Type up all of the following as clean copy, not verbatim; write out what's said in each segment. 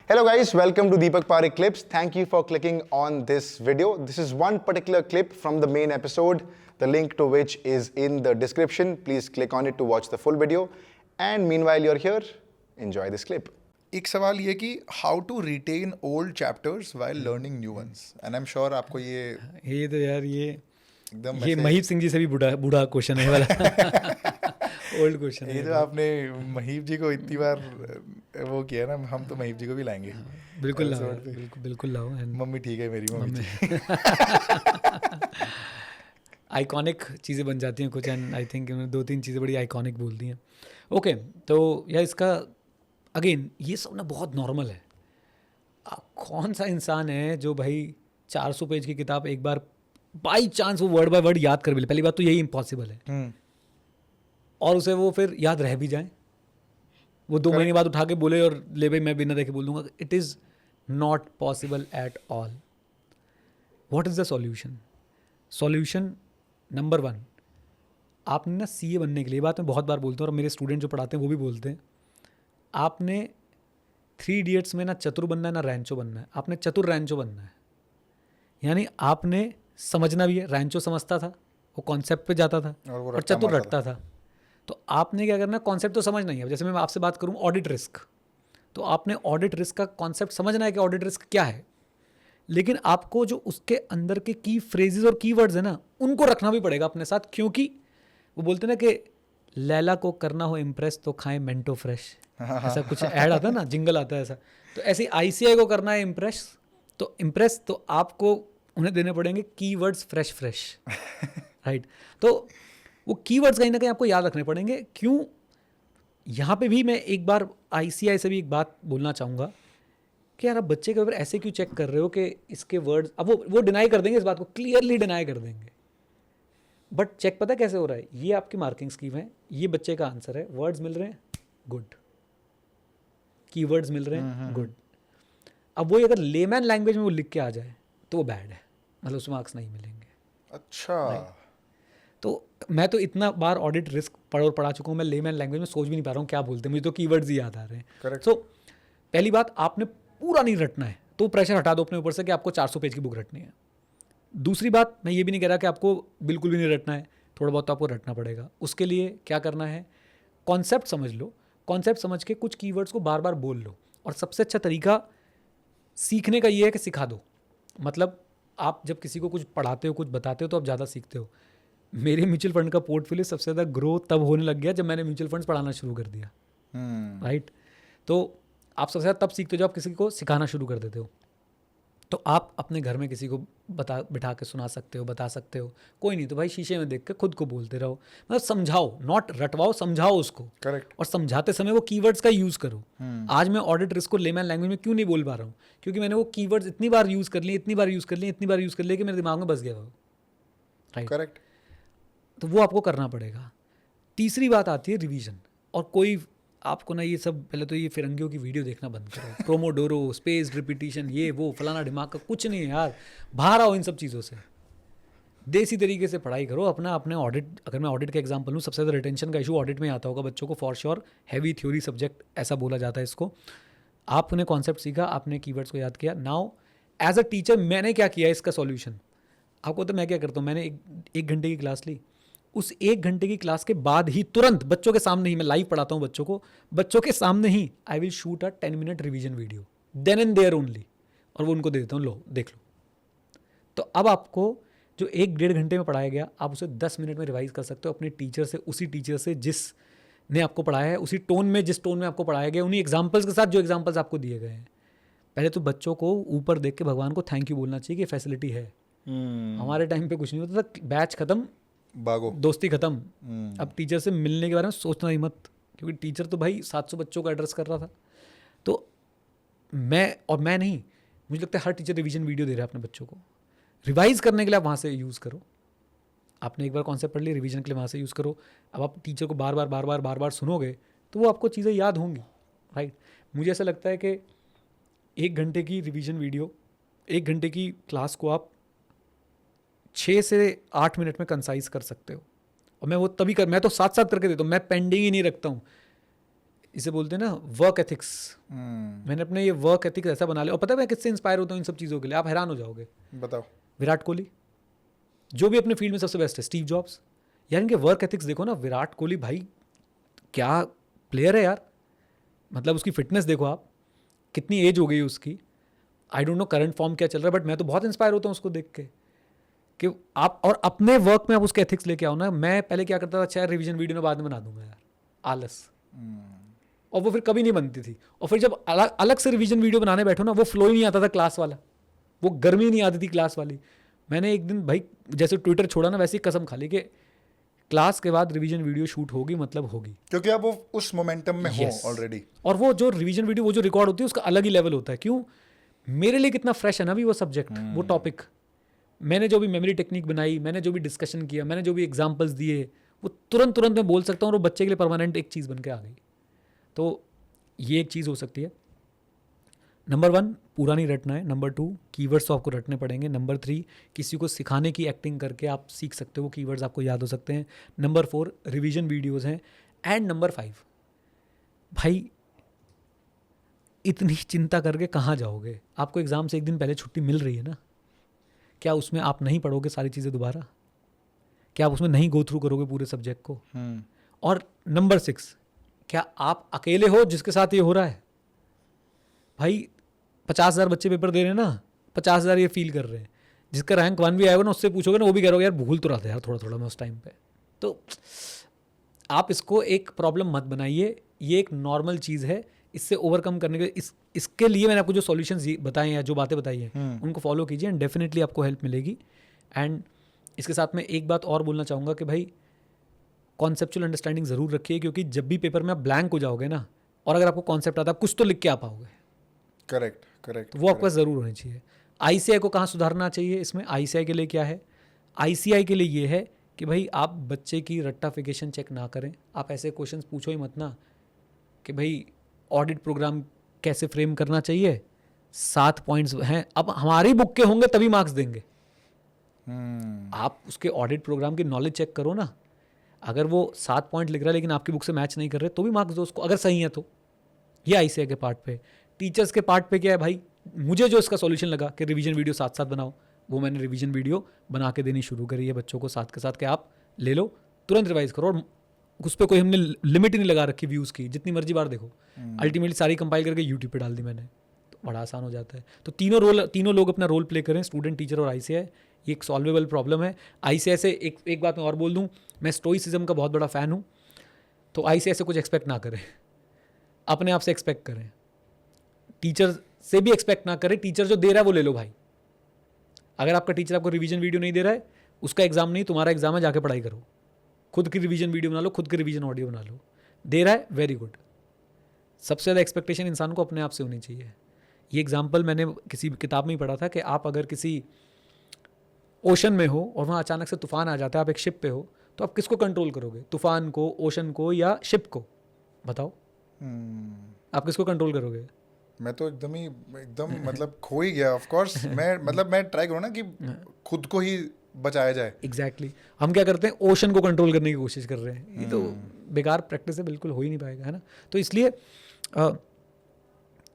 Hello guys, welcome to Deepak Parekh Clips. Thank you for clicking on this video. This is one particular clip from the main episode, the link to which is in the description. Please click on it to watch the full video. And meanwhile you're here, enjoy this clip. एक सवाल ये कि how to retain old chapters while learning new ones and I am sure आपको ये तो यार ये एकदम ये महीप सिंह जी से भी बूढ़ा क्वेश्चन है वाला ओल्ड क्वेश्चन है ये तो आपने महीप जी को इतनी बार वो किया ना, हम तो महीप जी को भी लाएंगे। बिल्कुल लाओ, बिल्कुल लाओ। मम्मी ठीक है मेरी मम्मी आइकॉनिक चीज़ें बन जाती हैं कुछ, एंड आई थिंक उन्होंने 2-3 चीज़ें बड़ी आइकॉनिक बोल दी हैं। ओके, तो यार इसका अगेन ये सब ना बहुत नॉर्मल है। कौन सा इंसान है जो भाई 400 पेज की किताब एक बार बाई चांस वो वर्ड बाय वर्ड याद कर भी ले? पहली बात तो यही इम्पॉसिबल है, और उसे वो फिर याद रह भी जाए, वो 2 महीने बाद उठा के बोले और ले भाई मैं बिना देखे बोल दूंगा। It is not possible at all. What is the solution? Solution number 1, आपने ना सीए बनने के लिए, बात मैं बहुत बार बोलता हूँ और मेरे स्टूडेंट जो पढ़ाते हैं वो भी बोलते हैं, आपने 3 इडियट्स में ना चतुर बनना है ना रैंचो बनना है, आपने चतुर रैंचो बनना है। यानी आपने समझना भी है, रैंचो समझता था, वो कॉन्सेप्ट पे जाता था और चतुर रटता था। तो आपने क्या करना है, कॉन्सेप्ट तो समझना ही है। जैसे मैं आपसे बात करूँ ऑडिट रिस्क, तो आपने ऑडिट रिस्क का कॉन्सेप्ट समझना है कि ऑडिट रिस्क क्या है, लेकिन आपको जो उसके अंदर के की फ्रेजेस और कीवर्ड्स है ना, उनको रखना भी पड़ेगा अपने साथ, क्योंकि वो बोलते हैं ना कि लैला को करना हो इम्प्रेस तो खाएं मेंटो फ्रेश, ऐसा कुछ ऐड आता है ना, जिंगल आता है ऐसा। तो ऐसे आईसीआई को करना है इम्प्रेस तो आपको उन्हें देने पड़ेंगे कीवर्ड्स फ्रेश राइट। तो वो कीवर्ड्स कहीं ना कहीं आपको याद रखने पड़ेंगे। क्यों? यहाँ पे भी मैं एक बार आईसीआई से भी एक बात बोलना चाहूँगा कि यार आप बच्चे के ऊपर ऐसे क्यों चेक कर रहे हो कि इसके वर्ड्स, अब वो डिनाई कर देंगे, इस बात को क्लियरली डिनाई कर देंगे, बट चेक पता कैसे हो रहा है? ये आपकी मार्किंग स्कीम है, ये बच्चे का आंसर है, वर्ड्स मिल रहे हैं गुड, कीवर्ड्स मिल रहे हैं गुड। अब वो अगर लेमैन लैंग्वेज में वो लिख के आ जाए तो वो बैड है, मतलब उसमें मार्क्स नहीं मिलेंगे। अच्छा, तो मैं तो इतना बार ऑडिट रिस्क पढ़ा चुका हूँ, मैं लेमैन लैंग्वेज में सोच भी नहीं पा रहा हूँ क्या बोलते हैं, मुझे तो कीवर्ड्स ही याद आ रहे हैं। करेक्ट। सो पहली बात, आपने पूरा नहीं रटना है, तो प्रेशर हटा दो अपने ऊपर से कि आपको 400 पेज की बुक रटनी है। दूसरी बात, मैं ये भी नहीं कह रहा कि आपको बिल्कुल भी नहीं रटना है, थोड़ा बहुत तो आपको रटना पड़ेगा। उसके लिए क्या करना है, कॉन्सेप्ट समझ लो, कॉन्सेप्ट समझ के कुछ कीवर्ड्स को बार बार बोल लो। और सबसे अच्छा तरीका सीखने का ये है कि सिखा दो। मतलब आप जब किसी को कुछ पढ़ाते हो, कुछ बताते हो, तो आप ज़्यादा सीखते हो। मेरे म्यूचुअल फंड का पोर्टफोलियो सबसे ज़्यादा ग्रो तब होने लग गया जब मैंने म्यूचुअल फंड्स पढ़ाना शुरू कर दिया, राइट। तो आप सबसे ज़्यादा तब सीखते हो जब आप किसी को सिखाना शुरू कर देते हो। तो आप अपने घर में किसी को बिठा के सुना सकते हो, बता सकते हो, कोई नहीं तो भाई शीशे में देख के खुद को बोलते रहो, मतलब समझाओ, नॉट रटवाओ, समझाओ उसको। करेक्ट। और समझाते समय वो कीवर्ड्स का यूज़ करो। आज मैं ऑडिट रिस्क को लेमैन लैंग्वेज में क्यों नहीं बोल पा रहा हूँ? क्योंकि मैंने वो कीवर्ड्स इतनी बार यूज़ कर लिए कि मेरे दिमाग में बस गया वो, राइट। करेक्ट। तो वो आपको करना पड़ेगा। तीसरी बात आती है रिवीजन। और कोई आपको ना ये सब, पहले तो ये फिरंगियों की वीडियो देखना बंद करो, प्रोमोडोरो, स्पेस रिपीटिशन, ये वो फलाना दिमाग का कुछ नहीं है यार, बाहर आओ इन सब चीज़ों से। देसी तरीके से पढ़ाई करो अपने ऑडिट। अगर मैं ऑडिट का एग्जांपल लूँ, सबसे ज़्यादा रिटेंशन का इशू ऑडिट में आता होगा बच्चों को, for sure. Heavy theory subject ऐसा बोला जाता है इसको। आपने कॉन्सेप्ट सीखा, आपने कीवर्ड्स को याद किया। नाउ एज अ टीचर मैंने क्या किया इसका सॉल्यूशन आपको, तो मैं क्या करता हूँ, मैंने एक घंटे की क्लास ली। उस 1 घंटे की क्लास के बाद ही तुरंत बच्चों के सामने ही, मैं लाइव पढ़ाता हूँ बच्चों को, बच्चों के सामने ही I will shoot a 10 minute revision video, then and there only, और वो उनको दे देता हूँ, लो देख लो। तो अब आपको जो 1-1.5 घंटे में पढ़ाया गया, आप उसे 10 मिनट में रिवाइज कर सकते हो अपने टीचर से, उसी टीचर से जिसने आपको पढ़ाया है, उसी टोन में, जिस टोन में आपको पढ़ाया गया, उन्हीं एग्जाम्पल्स के साथ जो एग्जाम्पल्स आपको दिए गए हैं। पहले तो बच्चों को ऊपर देख के भगवान को थैंक यू बोलना चाहिए कि फैसिलिटी है। हमारे टाइम पे कुछ नहीं होता था, बैच खत्म, भागो, दोस्ती खत्म। अब टीचर से मिलने के बारे में सोचना ही मत, क्योंकि टीचर तो भाई 700 बच्चों को एड्रेस कर रहा था। तो मैं नहीं, मुझे लगता है हर टीचर रिवीजन वीडियो दे रहा है अपने बच्चों को। रिवाइज करने के लिए आप वहाँ से यूज़ करो। आपने एक बार कॉन्सेप्ट पढ़ लिया, रिवीजन के लिए वहाँ से यूज़ करो। अब आप टीचर को बार बार सुनोगे तो वो आपको चीज़ें याद होंगी, राइट। मुझे ऐसा लगता है कि 1 घंटे की रिवीजन वीडियो, 1 घंटे की क्लास को आप 6 से 8 मिनट में कंसाइज कर सकते हो। और मैं वो तभी मैं तो साथ साथ करके देता हूँ, मैं पेंडिंग ही नहीं रखता हूँ। इसे बोलते हैं ना वर्क एथिक्स। मैंने अपने ये वर्क एथिक्स ऐसा बना लिया। और पता है मैं किससे इंस्पायर होता हूँ इन सब चीज़ों के लिए, आप हैरान हो जाओगे। बताओ। विराट कोहली, जो भी अपने फील्ड में सबसे बेस्ट है। स्टीव जॉब्स, यार इनके वर्क एथिक्स देखो ना। विराट कोहली भाई क्या प्लेयर है यार, मतलब उसकी फिटनेस देखो आप, कितनी एज हो गई उसकी। I don't know current form क्या चल रहा है, बट मैं तो बहुत इंस्पायर होता हूँ उसको देख के कि आप और अपने वर्क में आप उसके एथिक्स लेके आओ ना। मैं पहले क्या करता था, अच्छा यार रिवीजन वीडियो में बाद में बना दूंगा यार, आलस, और वो फिर कभी नहीं बनती थी। और फिर जब अलग अलग से रिवीजन वीडियो बनाने बैठो ना, वो फ्लो ही नहीं आता था क्लास वाला, वो गर्मी नहीं आती थी क्लास वाली। मैंने एक दिन भाई जैसे ट्विटर छोड़ा ना, वैसे ही कसम खा ली कि क्लास के बाद रिवीजन वीडियो शूट होगी, मतलब होगी। क्योंकि आप वो उस मोमेंटम में हो Yes. ऑलरेडी। और वो जो रिवीजन वीडियो, वो जो रिकॉर्ड होती है, उसका अलग ही लेवल होता है। क्यों? मेरे लिए कितना फ्रेश है ना भी वो सब्जेक्ट, वो टॉपिक। मैंने जो भी मेमोरी टेक्निक बनाई, मैंने जो भी डिस्कशन किया, मैंने जो भी एग्जाम्पल्स दिए, वो तुरंत मैं बोल सकता हूँ और वो बच्चे के लिए परमानेंट एक चीज़ बन के आ गई। तो ये एक चीज़ हो सकती है। नंबर 1, पूरा नहीं रटना है। नंबर 2, कीवर्ड्स तो आपको रटने पड़ेंगे। नंबर 3, किसी को सिखाने की एक्टिंग करके आप सीख सकते हो, वो कीवर्ड्स आपको याद हो सकते हैं। नंबर 4, रिवीजन वीडियोस हैं। एंड नंबर 5, भाई इतनी चिंता करके कहाँ जाओगे? आपको एग्ज़ाम से एक दिन पहले छुट्टी मिल रही है ना, क्या उसमें आप नहीं पढ़ोगे सारी चीज़ें दोबारा? क्या आप उसमें नहीं गो थ्रू करोगे पूरे सब्जेक्ट को? और नंबर 6, क्या आप अकेले हो जिसके साथ ये हो रहा है? भाई 50,000 बच्चे पेपर दे रहे हैं ना, 50,000 ये फील कर रहे हैं। जिसका रैंक 1 भी आएगा ना, उससे पूछोगे ना, वो भी कह रहा यार भूल तो रहा था यार थोड़ा थोड़ा मैं उस टाइम पे। तो आप इसको एक प्रॉब्लम मत बनाइए, ये एक नॉर्मल चीज़ है। इससे ओवरकम करने के इसके लिए मैंने आपको जो सॉल्यूशंस बताए हैं, जो बातें बताई हैं, उनको फॉलो कीजिए एंड डेफिनेटली आपको हेल्प मिलेगी। एंड इसके साथ में एक बात और बोलना चाहूँगा कि भाई कॉन्सेप्चुअल अंडरस्टैंडिंग ज़रूर रखिए, क्योंकि जब भी पेपर में आप ब्लैंक हो जाओगे ना, और अगर आपको कॉन्सेप्ट आता है, कुछ तो लिख के आ पाओगे। Correct correct. तो वो आपके पास ज़रूर होनी चाहिए। ICI को कहाँ सुधारना चाहिए इसमें? ICI के लिए क्या है? ICI के लिए ये है कि भाई आप बच्चे की रट्टाफिकेशन चेक ना करें। आप ऐसे क्वेश्चंस पूछो ही मत ना कि भाई ऑडिट प्रोग्राम कैसे फ्रेम करना चाहिए, 7 पॉइंट्स हैं, अब हमारी बुक के होंगे तभी मार्क्स देंगे। आप उसके ऑडिट प्रोग्राम की नॉलेज चेक करो ना। अगर वो 7 पॉइंट लिख रहा है लेकिन आपकी बुक से मैच नहीं कर रहे, तो भी मार्क्स दो उसको, अगर सही है तो। ये ICI के पार्ट पे। टीचर्स के पार्ट पे क्या है भाई, मुझे जो इसका सॉल्यूशन लगा कि रिवीजन वीडियो साथ साथ बनाओ, वो मैंने रिवीजन वीडियो बना के देनी शुरू करी है बच्चों को साथ के साथ, कि आप ले लो, तुरंत रिवाइज करो, और उस पर कोई हमने लिमिट ही नहीं लगा रखी व्यूज़ की, जितनी मर्जी बार देखो। अल्टीमेटली सारी कंपाइल करके यूट्यूब पे डाल दी मैंने, तो बड़ा आसान हो जाता है। तो तीनों लोग अपना रोल प्ले करें, स्टूडेंट, टीचर और ICI। ये एक सॉल्वेबल प्रॉब्लम है। ICI से एक बात मैं और बोल दूँ, मैं स्टोइसिज्म का बहुत बड़ा फ़ैन हूँ। तो ICI से कुछ एक्सपेक्ट ना करें, अपने आप से एक्सपेक्ट करें। टीचर से भी एक्सपेक्ट ना करें, टीचर जो दे रहा है वो ले लो भाई। अगर आपका टीचर आपको रिवीजन वीडियो नहीं दे रहा है, उसका एग्जाम नहीं, तुम्हारा एग्जाम है, जाके पढ़ाई करो, खुद की रिवीजन वीडियो बना लो, खुद की रिवीजन ऑडियो बना लो। दे रहा है, वेरी गुड। सबसे ज़्यादा एक्सपेक्टेशन इंसान को अपने आप से होनी चाहिए। ये एग्जाम्पल मैंने किसी किताब में ही पढ़ा था कि आप अगर किसी ओशन में हो और वहाँ अचानक से तूफान आ जाता है, आप एक शिप पे हो, तो आप किसको कंट्रोल करोगे? तूफान को, ओशन को, या शिप को? बताओ, आप किसको कंट्रोल करोगे? मैं तो एकदम मतलब खो ही गया। ऑफ कोर्स मैं ट्राई करूँ ना कि खुद को ही बचाया जाए। एग्जैक्टली हम क्या करते हैं, ओशन को कंट्रोल करने की कोशिश कर रहे हैं। ये तो बेकार प्रैक्टिस है, बिल्कुल हो ही नहीं पाएगा, है ना। तो इसलिए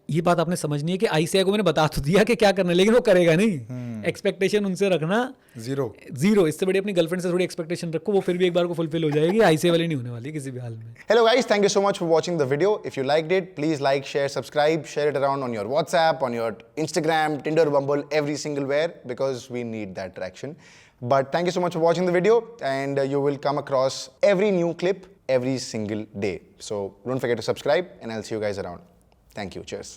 ये बात आपने समझनी है कि ICI को मैंने बता तो दिया कि क्या करना है, लेकिन वो करेगा नहीं। एक्सपेक्टेशन उनसे रखना जीरो। इससे बड़ी अपनी गर्लफ्रेंड से थोड़ी एक्सपेक्टेशन रखो, वो फिर भी एक बार को फुलफिल हो जाएगी। ICI वाली नहीं होने वाली किसी भी हाल में। Hello guys, thank you so much for watching the video. If you liked it, please like, share, subscribe, share it around on your WhatsApp, on your Instagram, Tinder, Bumble, every single where, because we need that traction. But thank you so much for watching the video, and you will come across every new clip every single day. So don't forget to subscribe, and I'll see you guys around. Thank you. Cheers.